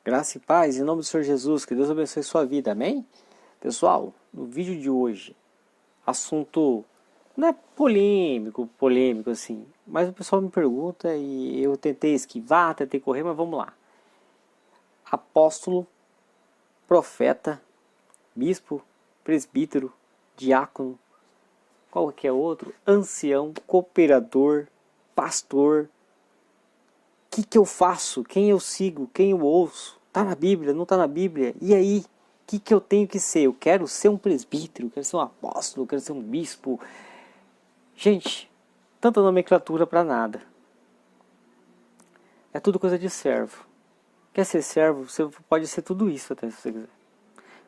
Graça e paz, em nome do Senhor Jesus, que Deus abençoe sua vida, amém? Pessoal, no vídeo de hoje, assunto não é polêmico assim, mas o pessoal me pergunta e eu tentei esquivar, tentei correr, mas vamos lá. Apóstolo, profeta, bispo, presbítero, diácono, qualquer outro, ancião, cooperador, pastor, o que eu faço? Quem eu sigo? Quem eu ouço? Tá na Bíblia? Não tá na Bíblia? E aí? O que eu tenho que ser? Eu quero ser um presbítero, eu quero ser um apóstolo, eu quero ser um bispo. Gente, tanta nomenclatura para nada. É tudo coisa de servo. Quer ser servo? Você pode ser tudo isso até, se você quiser.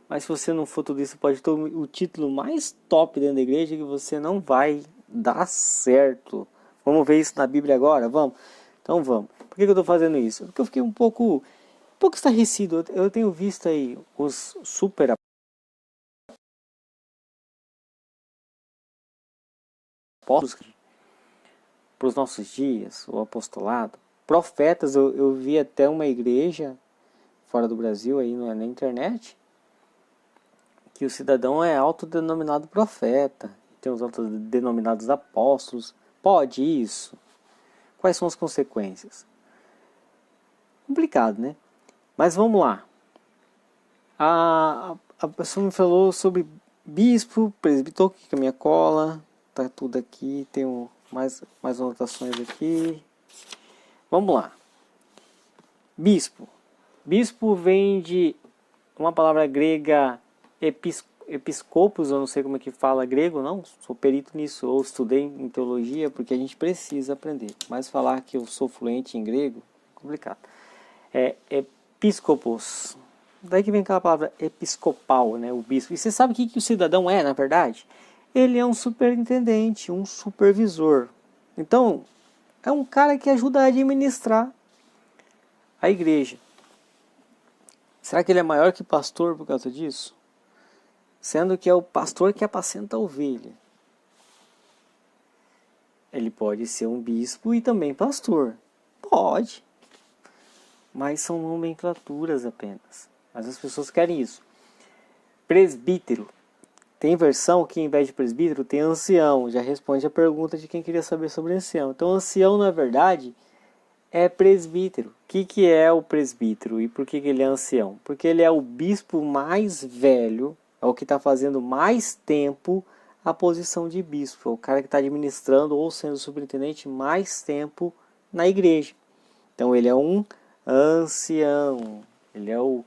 Mas se você não for tudo isso, pode ter o título mais top dentro da igreja que você não vai dar certo. Vamos ver isso na Bíblia agora? Vamos? Então vamos. Por que eu estou fazendo isso? Porque eu fiquei um pouco estarrecido. Eu tenho visto aí os super apóstolos para os nossos dias, o apostolado. Profetas, eu vi até uma igreja fora do Brasil, aí na internet, que o cidadão é autodenominado profeta. Tem os autodenominados apóstolos. Pode isso? Quais são as consequências? Complicado, né? Mas vamos lá. A pessoa me falou sobre bispo, presbítero, aqui com a minha cola. Tá tudo aqui. Tenho mais anotações aqui. Vamos lá. Bispo. Bispo vem de uma palavra grega episcopos, eu não sei como é que fala grego, não. Sou perito nisso, ou estudei em teologia, porque a gente precisa aprender. Mas falar que eu sou fluente em grego é complicado. É episcopos. Daí que vem aquela palavra episcopal, né, o bispo. E você sabe o que o cidadão é, na verdade? Ele é um superintendente, um supervisor. Então, é um cara que ajuda a administrar a igreja. Será que ele é maior que pastor por causa disso? Sendo que é o pastor que apacenta a ovelha. Ele pode ser um bispo e também pastor. Pode. Mas são nomenclaturas apenas. Mas as pessoas querem isso. Presbítero. Tem versão que, em vez de presbítero, tem ancião. Já responde a pergunta de quem queria saber sobre ancião. Então, ancião, na verdade, é presbítero. O que é o presbítero e por que ele é ancião? Porque ele é o bispo mais velho, é o que está fazendo mais tempo a posição de bispo. É o cara que está administrando ou sendo superintendente mais tempo na igreja. Então, ele é um ancião. Ele é o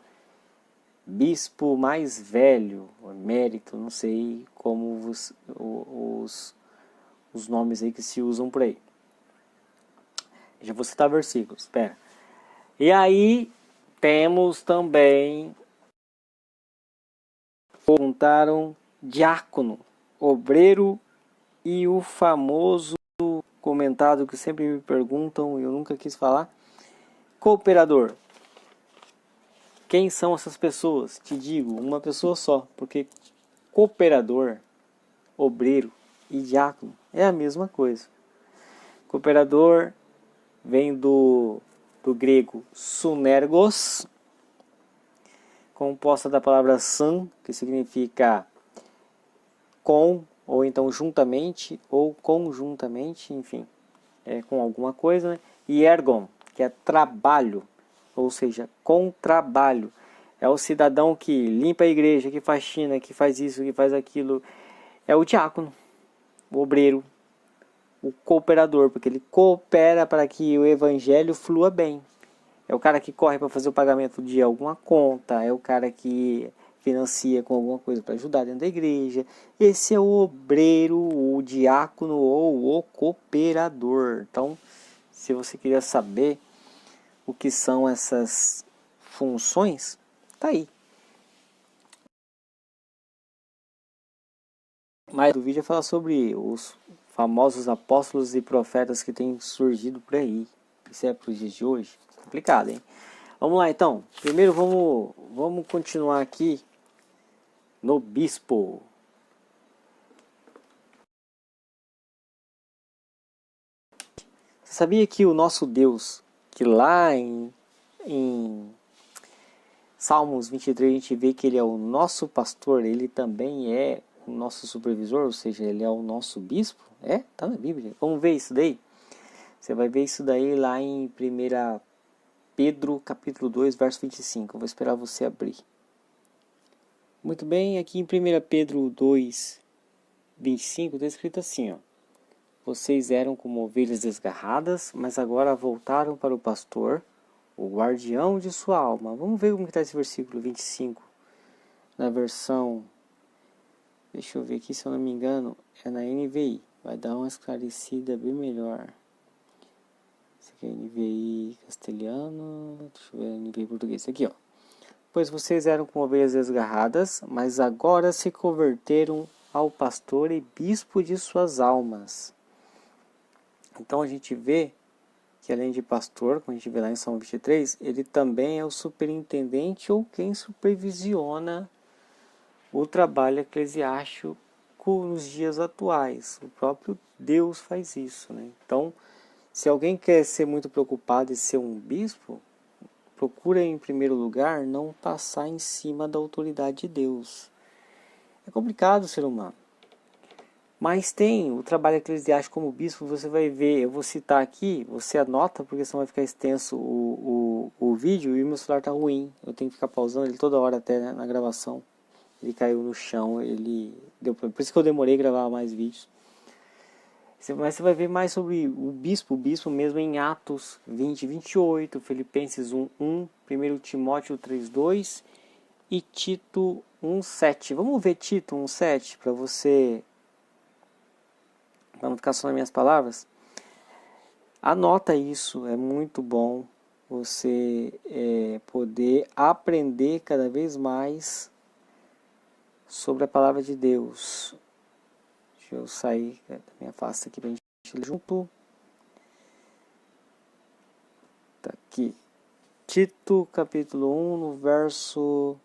bispo mais velho, emérito, não sei como os nomes aí que se usam por aí. Já vou citar versículos, espera. E aí temos também, perguntaram, diácono, obreiro e o famoso comentado que sempre me perguntam e eu nunca quis falar, cooperador. Quem são essas pessoas? Te digo, uma pessoa só, porque cooperador, obreiro e diácono é a mesma coisa. Cooperador vem do grego sunergos, composta da palavra san, que significa com, ou então juntamente, ou conjuntamente, enfim, com alguma coisa, né? E ergon, que é trabalho, ou seja, com trabalho. É o cidadão que limpa a igreja, que faz faxina, que faz isso, que faz aquilo. É o diácono, o obreiro, o cooperador, porque ele coopera para que o evangelho flua bem. É o cara que corre para fazer o pagamento de alguma conta, é o cara que financia com alguma coisa para ajudar dentro da igreja. Esse é o obreiro, o diácono ou o cooperador. Então, se você queria saber o que são essas funções, tá aí. Mas o vídeo é falar sobre os famosos apóstolos e profetas que têm surgido por aí. Isso é para os dias de hoje? Complicado, hein? Vamos lá então. Primeiro vamos continuar aqui no bispo. Você sabia que o nosso Deus, que lá em Salmos 23 a gente vê que ele é o nosso pastor, ele também é o nosso supervisor, ou seja, ele é o nosso bispo. Tá na Bíblia. Vamos ver isso daí? Você vai ver isso daí lá em 1 Pedro capítulo 2, verso 25. Eu vou esperar você abrir. Muito bem, aqui em 1 Pedro 2, 25 está escrito assim, ó. Vocês eram como ovelhas desgarradas, mas agora voltaram para o pastor, o guardião de sua alma. Vamos ver como está esse versículo 25. Na versão, deixa eu ver aqui se eu não me engano, é na NVI. Vai dar uma esclarecida bem melhor. Esse aqui é NVI castelhano, deixa eu ver NVI português. Aqui, ó. Pois vocês eram como ovelhas desgarradas, mas agora se converteram ao pastor e bispo de suas almas. Então a gente vê que além de pastor, como a gente vê lá em Salmo 23, ele também é o superintendente ou quem supervisiona o trabalho eclesiástico nos dias atuais. O próprio Deus faz isso, né? Então, se alguém quer ser muito preocupado em ser um bispo, procura em primeiro lugar não passar em cima da autoridade de Deus. É complicado o ser humano. Mas tem o trabalho eclesiástico como bispo, você vai ver, eu vou citar aqui, você anota, porque senão vai ficar extenso o vídeo e o meu celular está ruim. Eu tenho que ficar pausando ele toda hora até, né, na gravação. Ele caiu no chão, por isso que eu demorei a gravar mais vídeos. Mas você vai ver mais sobre o bispo mesmo em Atos 20, 28, Filipenses 1, 1, 1 Timóteo 3, 2 e Tito 1, 7. Vamos ver Tito 1, 7 para você, para não ficar só nas minhas palavras. Anota isso, é muito bom você poder aprender cada vez mais sobre a palavra de Deus. Deixa eu sair da minha face aqui para a gente ler junto. Tá aqui. Tito, capítulo 1, no verso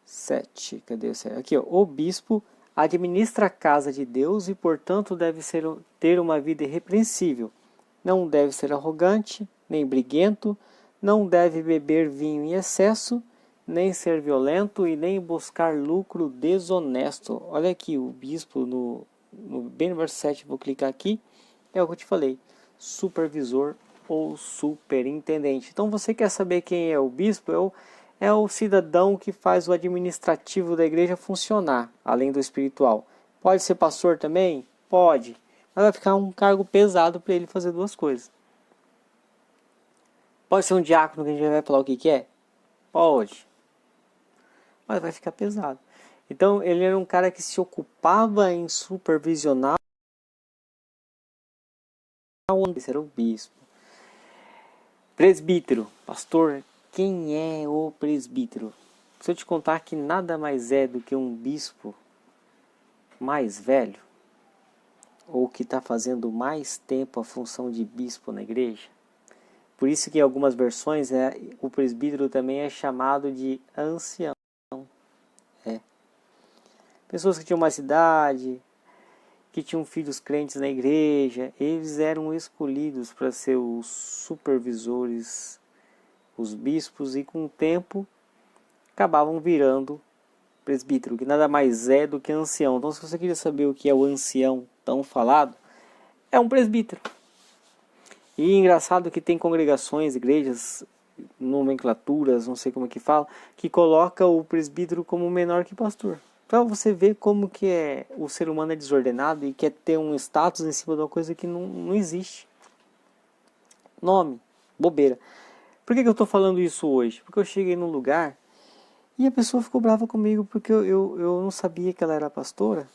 7. Cadê o 7? Aqui, ó. O bispo administra a casa de Deus e, portanto, deve ter uma vida irrepreensível. Não deve ser arrogante, nem briguento, não deve beber vinho em excesso, nem ser violento e nem buscar lucro desonesto. Olha aqui, o bispo, bem no verso 7, vou clicar aqui, é o que eu te falei, supervisor ou superintendente. Então você quer saber quem é o bispo? É o cidadão que faz o administrativo da igreja funcionar, além do espiritual. Pode ser pastor também? Pode, mas vai ficar um cargo pesado para ele fazer duas coisas. Pode ser um diácono que a gente vai falar o que é? Pode. Mas vai ficar pesado. Então ele era um cara que se ocupava em supervisionar. Esse era o bispo. Presbítero, pastor, quem é o presbítero? Se eu te contar que nada mais é do que um bispo mais velho, ou que está fazendo mais tempo a função de bispo na igreja. Por isso que em algumas versões o presbítero também é chamado de ancião. Pessoas que tinham mais idade, que tinham filhos crentes na igreja, eles eram escolhidos para ser os supervisores, os bispos, e com o tempo acabavam virando presbítero, que nada mais é do que ancião. Então, se você queria saber o que é o ancião tão falado, é um presbítero. E engraçado que tem congregações, igrejas, nomenclaturas, não sei como é que fala, que coloca o presbítero como menor que pastor. Para você ver como que o ser humano é desordenado e quer ter um status em cima de uma coisa que não existe. Nome, bobeira. Por que eu estou falando isso hoje? Porque eu cheguei num lugar e a pessoa ficou brava comigo porque eu não sabia que ela era pastora.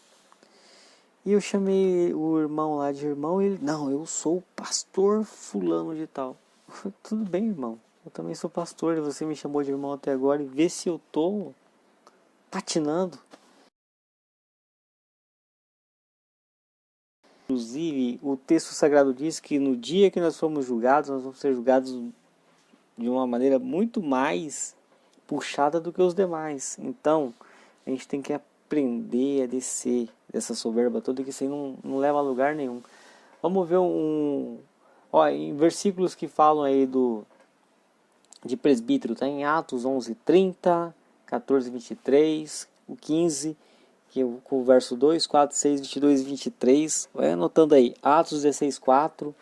E eu chamei o irmão lá de irmão e ele, não, eu sou o pastor fulano de tal. Tudo bem, irmão, eu também sou pastor e você me chamou de irmão até agora e vê se eu estou patinando. Inclusive, o texto sagrado diz que no dia que nós formos julgados, nós vamos ser julgados de uma maneira muito mais puxada do que os demais. Então, a gente tem que aprender a descer dessa soberba toda, que isso aí não leva a lugar nenhum. Vamos ver em versículos que falam aí de presbítero está em Atos 11:30, 14:23, o 15, que com o verso 2, 4, 6, 22 e 23. Vai anotando aí. Atos 16:4,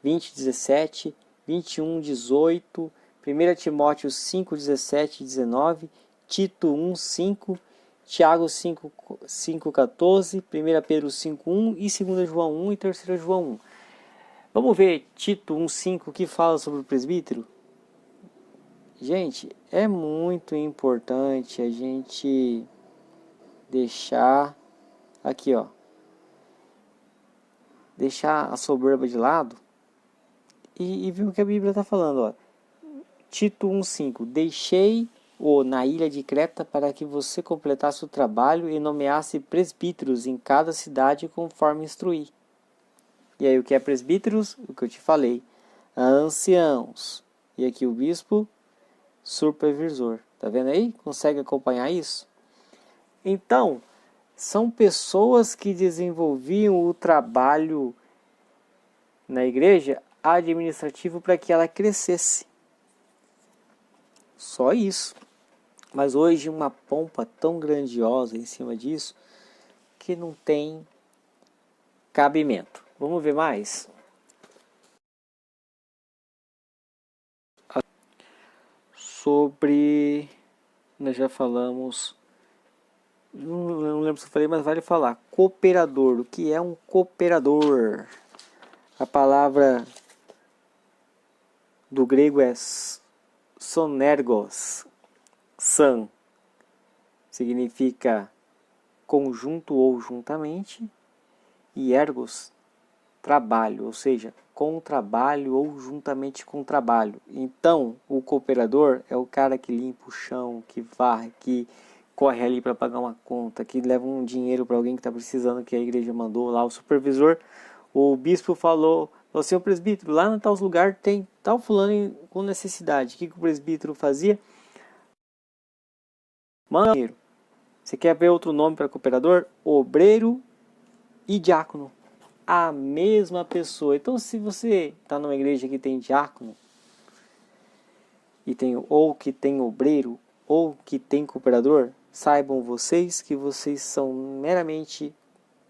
20, 17, 21, 18, 1 Timóteo 5, 17 e 19, Tito 1, 5, Tiago 5, 5, 14, 1 Pedro 5, 1 e 2 João 1 e 3 João 1. Vamos ver Tito 1, 5, que fala sobre o presbítero? Gente, é muito importante a gente deixar aqui, ó, deixar a soberba de lado e ver o que a Bíblia está falando, ó. Tito 1,5: Deixei-o na ilha de Creta para que você completasse o trabalho e nomeasse presbíteros em cada cidade conforme instruí. E aí o que é presbíteros? O que eu te falei. Anciãos. E aqui o bispo, supervisor. Tá vendo aí? Consegue acompanhar isso? Então, são pessoas que desenvolviam o trabalho na igreja administrativo para que ela crescesse. Só isso. Mas hoje uma pompa tão grandiosa em cima disso que não tem cabimento. Vamos ver mais? Sobre... Nós já falamos... Não lembro se eu falei, mas vale falar. Cooperador. O que é um cooperador? A palavra do grego é sonergos. San significa conjunto ou juntamente. E ergos, trabalho, ou seja, com trabalho ou juntamente com trabalho. Então, o cooperador é o cara que limpa o chão, que varre, que corre ali para pagar uma conta, que leva um dinheiro para alguém que está precisando, que a igreja mandou lá. O supervisor, o bispo falou, o seu presbítero, lá no tal lugar tem tal fulano com necessidade. O que o presbítero fazia? Manda dinheiro. Você quer ver outro nome para cooperador? Obreiro e diácono. A mesma pessoa. Então, se você está numa igreja que tem diácono, e tem, ou que tem obreiro, ou que tem cooperador, saibam vocês que vocês são meramente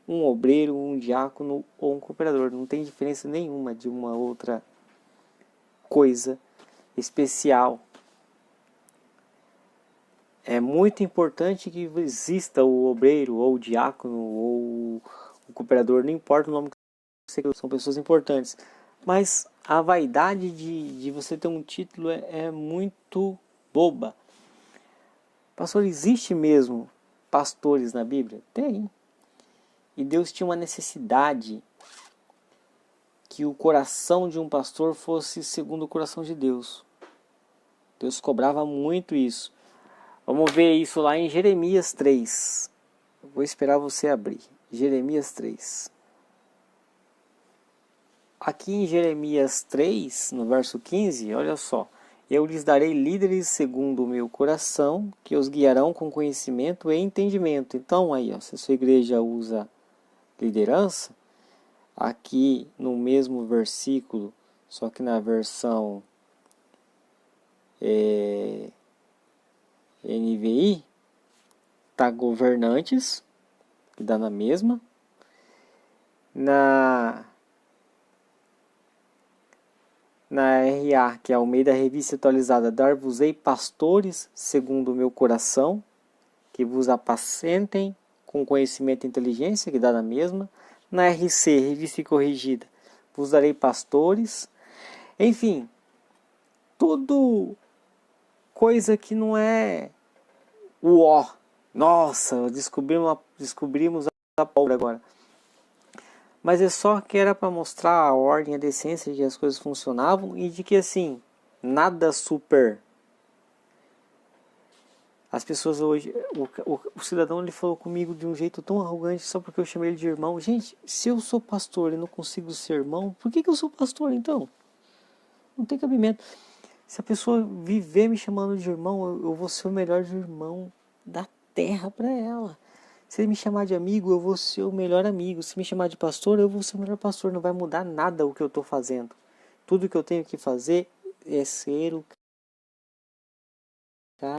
um obreiro, um diácono ou um cooperador. Não tem diferença nenhuma de uma outra coisa especial. É muito importante que exista o obreiro, ou o diácono, ou o cooperador, não importa o nome que você quer, são pessoas importantes. Mas a vaidade de você ter um título é muito boba. Pastor, existe mesmo pastores na Bíblia? Tem. E Deus tinha uma necessidade que o coração de um pastor fosse segundo o coração de Deus. Deus cobrava muito isso. Vamos ver isso lá em Jeremias 3. Vou esperar você abrir. Jeremias 3. Aqui em Jeremias 3, no verso 15, olha só. Eu lhes darei líderes segundo o meu coração, que os guiarão com conhecimento e entendimento. Então, aí, ó, se a sua igreja usa liderança, aqui no mesmo versículo, só que na versão NVI, tá governantes, que dá na mesma. Na RA, que é o meio da revista atualizada, dar-vos-ei pastores segundo o meu coração, que vos apacentem com conhecimento e inteligência, que dá na mesma. Na RC, revista corrigida, vos darei pastores. Enfim, tudo coisa que não é o ó. Nossa, descobrimos a pólvora agora. Mas é só que era para mostrar a ordem, a decência de que as coisas funcionavam e de que assim, nada super. As pessoas hoje, o cidadão ele falou comigo de um jeito tão arrogante só porque eu chamei ele de irmão. Gente, se eu sou pastor e não consigo ser irmão, por que eu sou pastor então? Não tem cabimento. Se a pessoa viver me chamando de irmão, eu vou ser o melhor irmão da terra para ela. Se ele me chamar de amigo, eu vou ser o melhor amigo. Se me chamar de pastor, eu vou ser o melhor pastor. Não vai mudar nada o que eu estou fazendo. Tudo que eu tenho que fazer é ser o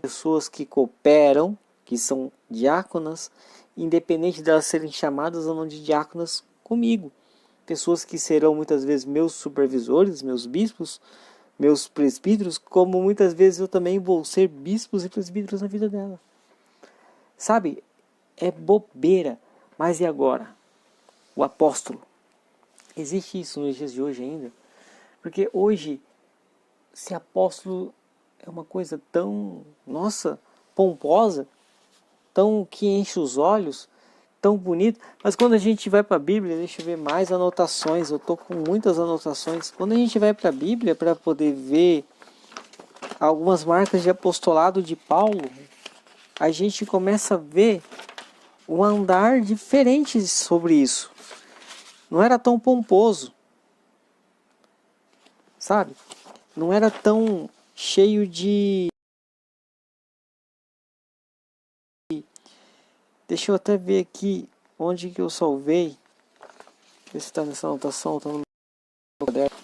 pessoas que cooperam, que são diáconas, independente delas serem chamadas ou não de diáconas comigo. Pessoas que serão muitas vezes meus supervisores, meus bispos, meus presbíteros, como muitas vezes eu também vou ser bispos e presbíteros na vida dela. Sabe, é bobeira, mas e agora? O apóstolo. Existe isso nos dias de hoje ainda? Porque hoje, ser apóstolo é uma coisa tão, nossa, pomposa, tão que enche os olhos, tão bonito. Mas quando a gente vai para a Bíblia, deixa eu ver mais anotações, eu estou com muitas anotações. Quando a gente vai para a Bíblia para poder ver algumas marcas de apostolado de Paulo, a gente começa a ver um andar diferente sobre isso. Não era tão pomposo, sabe? Não era tão cheio de... Deixa eu até ver aqui onde que eu salvei. Ver se está nessa anotação, está no meu caderno.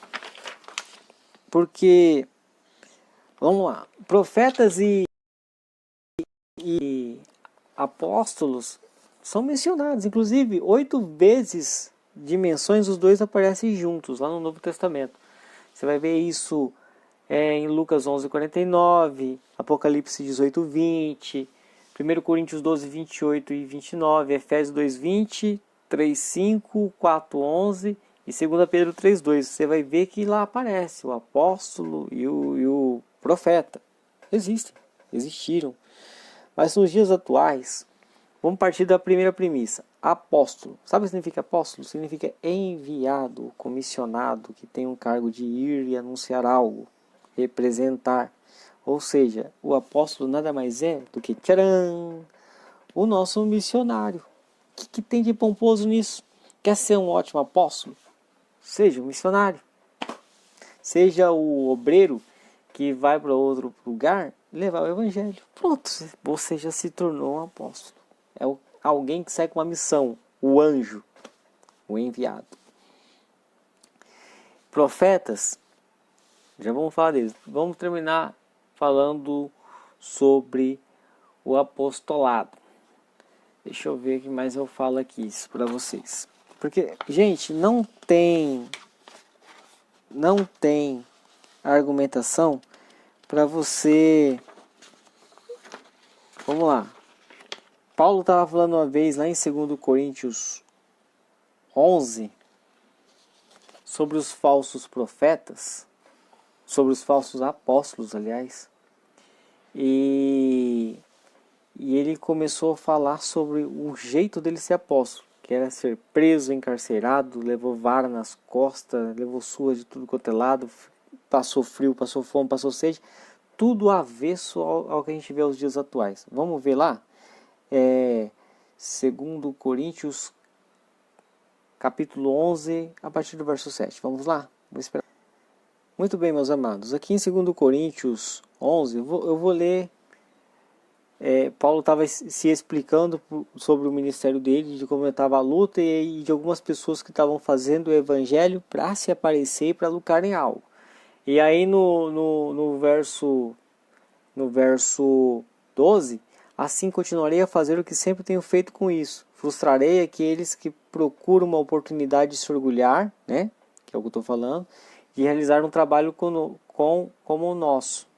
Porque, vamos lá, profetas e apóstolos são mencionados. Inclusive, 8 vezes de menções os dois aparecem juntos lá no Novo Testamento. Você vai ver isso em Lucas 11:49, Apocalipse 18:20, 1 Coríntios 12:28 e 29, Efésios 2:20, 3:5, 4:11 e 2 Pedro 3:2. Você vai ver que lá aparece o apóstolo e o profeta. Existiram. Mas nos dias atuais, vamos partir da primeira premissa. Apóstolo. Sabe o que significa apóstolo? Significa enviado, comissionado, que tem um cargo de ir e anunciar algo, representar. Ou seja, o apóstolo nada mais é do que, tcharam, o nosso missionário. O que tem de pomposo nisso? Quer ser um ótimo apóstolo? Seja um missionário. Seja o obreiro que vai para outro lugar levar o evangelho. Pronto, você já se tornou um apóstolo. É alguém que segue com uma missão, o anjo, o enviado. Profetas, já vamos falar deles. Vamos terminar falando sobre o apostolado. Deixa eu ver o que mais eu falo aqui isso para vocês. Porque, gente, não tem argumentação para você... Vamos lá. Paulo estava falando uma vez lá em 2 Coríntios 11 sobre os falsos profetas, sobre os falsos apóstolos, aliás. E ele começou a falar sobre o jeito dele ser apóstolo, que era ser preso, encarcerado, levou vara nas costas, levou surra de tudo quanto é lado, passou frio, passou fome, passou sede, tudo avesso ao que a gente vê aos dias atuais. Vamos ver lá? 2 Coríntios, capítulo 11, a partir do verso 7. Vamos lá? Vou esperar. Muito bem, meus amados. Aqui em 2 Coríntios 11, eu vou ler. Paulo estava se explicando sobre o ministério dele, de como estava a luta e de algumas pessoas que estavam fazendo o evangelho para se aparecer e para lucrarem algo. E aí no verso 12, assim continuarei a fazer o que sempre tenho feito com isso. Frustrarei aqueles que procuram uma oportunidade de se orgulhar, né? Que é o que eu estou falando, de realizar um trabalho como o nosso.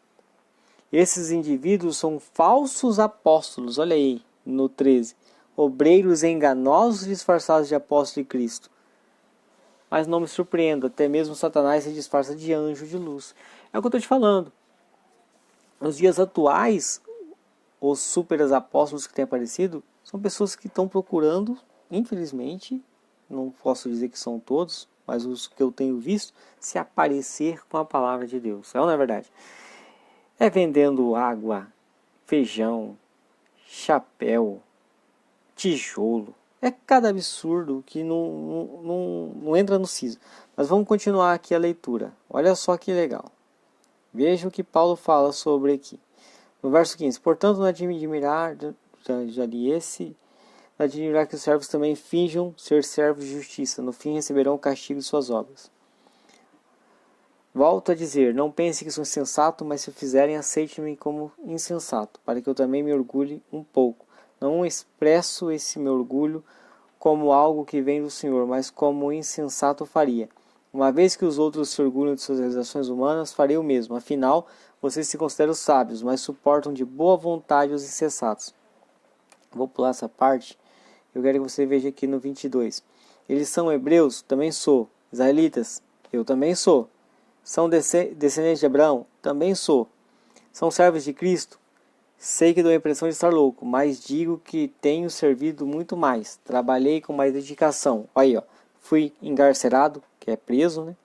Esses indivíduos são falsos apóstolos, olha aí, no 13. Obreiros enganosos disfarçados de apóstolo de Cristo. Mas não me surpreendo, até mesmo Satanás se disfarça de anjo de luz. É o que eu estou te falando. Nos dias atuais, os super apóstolos que têm aparecido são pessoas que estão procurando, infelizmente, não posso dizer que são todos, mas os que eu tenho visto, se aparecer com a palavra de Deus. É ou não é verdade? É vendendo água, feijão, chapéu, tijolo. É cada absurdo que não entra no siso. Mas vamos continuar aqui a leitura. Olha só que legal. Veja o que Paulo fala sobre aqui. No verso 15. Portanto, não é de admirar, já li esse, não é de admirar que os servos também finjam ser servos de justiça. No fim receberão o castigo de suas obras. Volto a dizer, não pense que sou insensato, mas se o fizerem, aceite-me como insensato, para que eu também me orgulhe um pouco. Não expresso esse meu orgulho como algo que vem do Senhor, mas como o insensato faria. Uma vez que os outros se orgulham de suas realizações humanas, farei o mesmo. Afinal, vocês se consideram sábios, mas suportam de boa vontade os insensatos. Vou pular essa parte. Eu quero que você veja aqui no 22. Eles são hebreus? Também sou. Israelitas? Eu também sou. São descendentes de Abraão? Também sou. São servos de Cristo? Sei que dou a impressão de estar louco, mas digo que tenho servido muito mais. Trabalhei com mais dedicação. Olha aí, ó. Fui encarcerado, que é preso, né?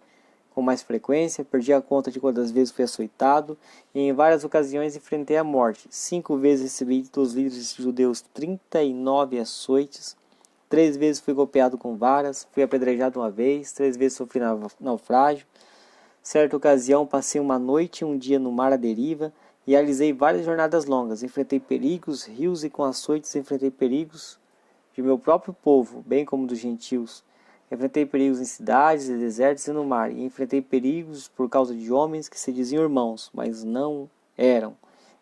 Com mais frequência, perdi a conta de quantas vezes fui açoitado e em várias ocasiões enfrentei a morte. 5 vezes recebi dos líderes judeus 39 açoites. 3 vezes fui golpeado com varas, fui apedrejado uma vez, 3 vezes sofri naufrágio. Certa ocasião passei uma noite e um dia no mar à deriva e realizei várias jornadas longas. Enfrentei perigos, rios e com açoites enfrentei perigos de meu próprio povo, bem como dos gentios. Enfrentei perigos em cidades e desertos e no mar, e enfrentei perigos por causa de homens que se diziam irmãos, mas não eram.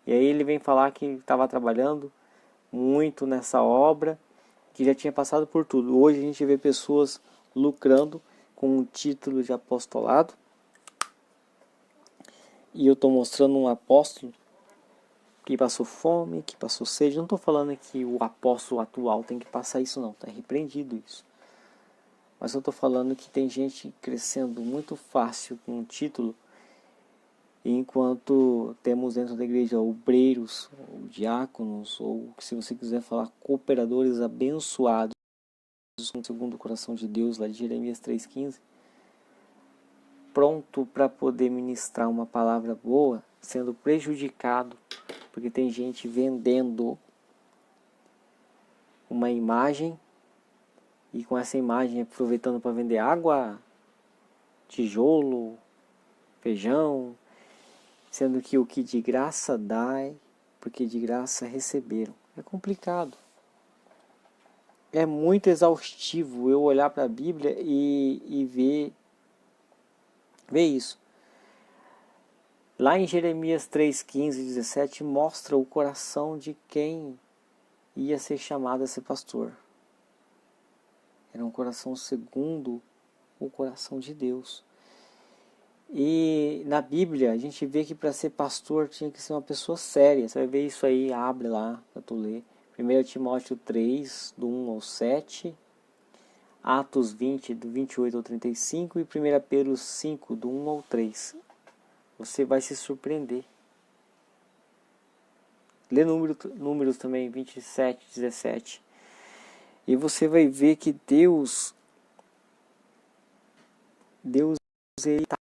E aí ele vem falar que estava trabalhando muito nessa obra, que já tinha passado por tudo. Hoje a gente vê pessoas lucrando com um título de apostolado, e eu estou mostrando um apóstolo que passou fome, que passou sede. Não estou falando que o apóstolo atual tem que passar isso não, está repreendido isso. Mas eu estou falando que tem gente crescendo muito fácil com um título, enquanto temos dentro da igreja obreiros, ou diáconos, ou se você quiser falar cooperadores abençoados, segundo o coração de Deus, lá de Jeremias 3,15, pronto para poder ministrar uma palavra boa, sendo prejudicado, porque tem gente vendendo uma imagem, e com essa imagem aproveitando para vender água, tijolo, feijão, sendo que o que de graça dai, porque de graça receberam. É complicado. É muito exaustivo eu olhar para a Bíblia e ver isso. Lá em Jeremias 3,15 e 17 mostra o coração de quem ia ser chamado a ser pastor. Era um coração segundo o coração de Deus. E na Bíblia a gente vê que para ser pastor tinha que ser uma pessoa séria. Você vai ver isso aí, abre lá para tu ler. 1 Timóteo 3, do 1 ao 7. Atos 20, do 28 ao 35. E 1 Pedro 5, do 1 ao 3. Você vai se surpreender. Lê números também, 27, 17. E você vai ver que Deus ele está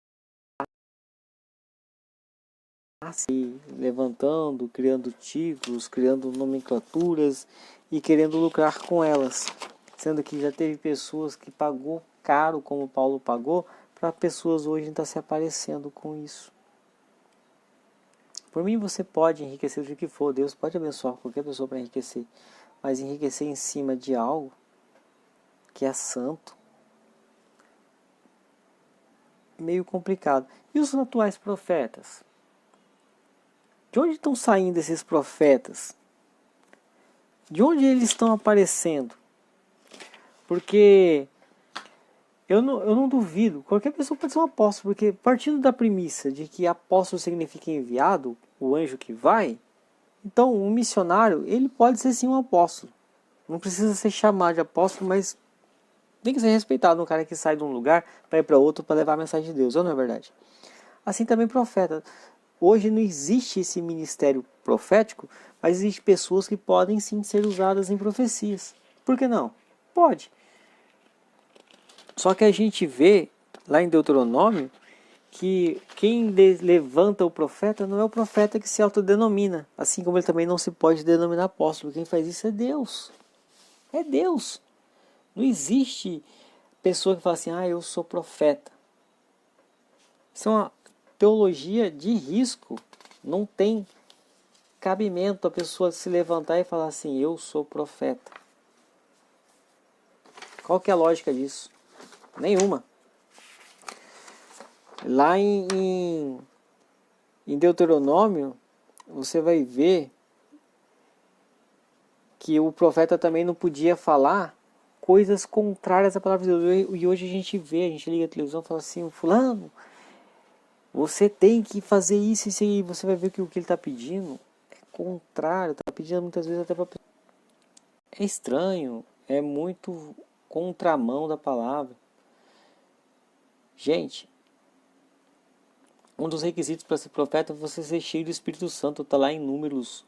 se levantando, criando títulos, criando nomenclaturas e querendo lucrar com elas. Sendo que já teve pessoas que pagou caro, como Paulo pagou, para pessoas hoje estar se aparecendo com isso. Por mim você pode enriquecer do que for, Deus pode abençoar qualquer pessoa para enriquecer, mas enriquecer em cima de algo que é santo, meio complicado. E os atuais profetas? De onde estão saindo esses profetas? De onde eles estão aparecendo? Porque eu não duvido, qualquer pessoa pode ser um apóstolo, porque partindo da premissa de que apóstolo significa enviado, o anjo que vai, então um missionário, ele pode ser sim um apóstolo. Não precisa ser chamado de apóstolo, mas tem que ser respeitado um cara que sai de um lugar para ir para outro para levar a mensagem de Deus, ou não é verdade? Assim também profeta. Hoje não existe esse ministério profético, mas existem pessoas que podem sim ser usadas em profecias. Por que não? Pode. Só que a gente vê lá em Deuteronômio que quem levanta o profeta não é o profeta que se autodenomina. Assim como ele também não se pode denominar apóstolo. Quem faz isso é Deus. É Deus. Não existe pessoa que fala assim, eu sou profeta. Isso é uma teologia de risco. Não tem cabimento a pessoa se levantar e falar assim, eu sou profeta. Qual que é a lógica disso? Nenhuma. Lá em Deuteronômio, você vai ver que o profeta também não podia falar coisas contrárias à palavra de Deus. E hoje a gente liga a televisão e fala assim, fulano, você tem que fazer isso e isso aí. Você vai ver que o que ele está pedindo é contrário. Está pedindo muitas vezes até para... É estranho, é muito contramão da palavra. Gente, um dos requisitos para ser profeta é você ser cheio do Espírito Santo. Está lá em Números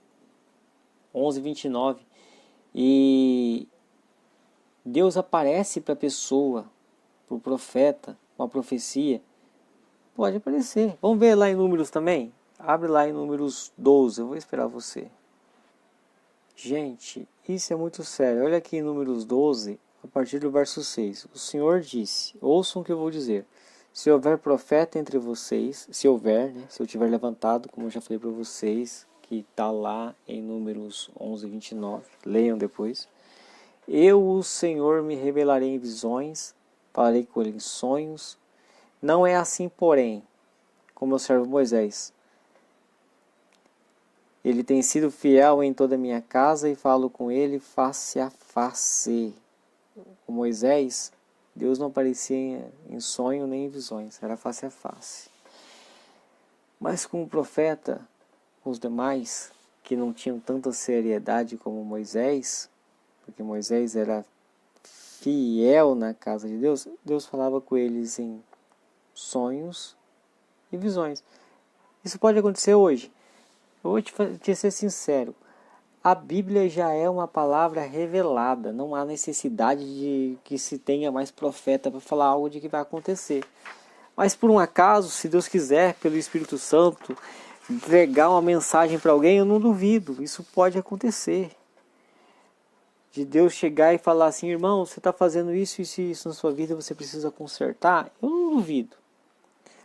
11:29. E Deus aparece para a pessoa, para o profeta, uma profecia. Pode aparecer. Vamos ver lá em Números também? Abre lá em Números 12. Eu vou esperar você. Gente, isso é muito sério. Olha aqui em Números 12, a partir do verso 6. O Senhor disse, ouçam o que eu vou dizer. Se houver profeta entre vocês, se houver, né, se eu tiver levantado, como eu já falei para vocês, que está lá em Números 11:29, leiam depois. Eu, o Senhor, me revelarei em visões, falarei com ele em sonhos. Não é assim, porém, como meu servo Moisés. Ele tem sido fiel em toda a minha casa e falo com ele face a face. Com Moisés, Deus não aparecia em sonho nem em visões, era face a face. Mas com o profeta, com os demais, que não tinham tanta seriedade como Moisés, porque Moisés era fiel na casa de Deus, Deus falava com eles em sonhos e visões. Isso pode acontecer hoje. Eu vou te ser sincero, a Bíblia já é uma palavra revelada, não há necessidade de que se tenha mais profeta para falar algo de que vai acontecer. Mas por um acaso, se Deus quiser, pelo Espírito Santo, entregar uma mensagem para alguém, eu não duvido, isso pode acontecer. De Deus chegar e falar assim, irmão, você está fazendo isso e isso na sua vida, você precisa consertar, eu não duvido.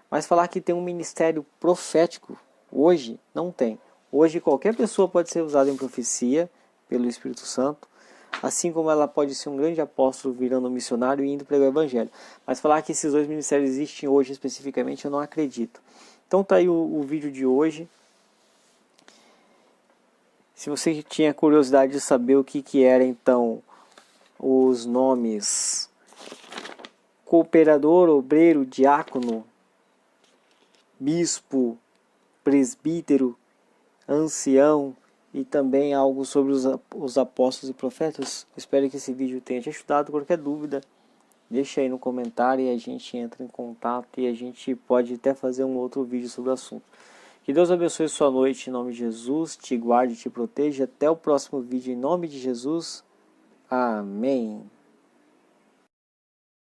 Mas falar que tem um ministério profético, hoje, não tem. Hoje qualquer pessoa pode ser usada em profecia pelo Espírito Santo, assim como ela pode ser um grande apóstolo virando um missionário e indo pregar o evangelho. Mas falar que esses dois ministérios existem hoje especificamente, eu não acredito. Então tá aí o vídeo de hoje. Se você tinha curiosidade de saber o que era então os nomes cooperador, obreiro, diácono, bispo, presbítero, ancião e também algo sobre os apóstolos e profetas. Espero que esse vídeo tenha te ajudado. Qualquer dúvida, deixa aí no comentário e a gente entra em contato e a gente pode até fazer um outro vídeo sobre o assunto. Que Deus abençoe sua noite em nome de Jesus, te guarde e te proteja. Até o próximo vídeo em nome de Jesus. Amém.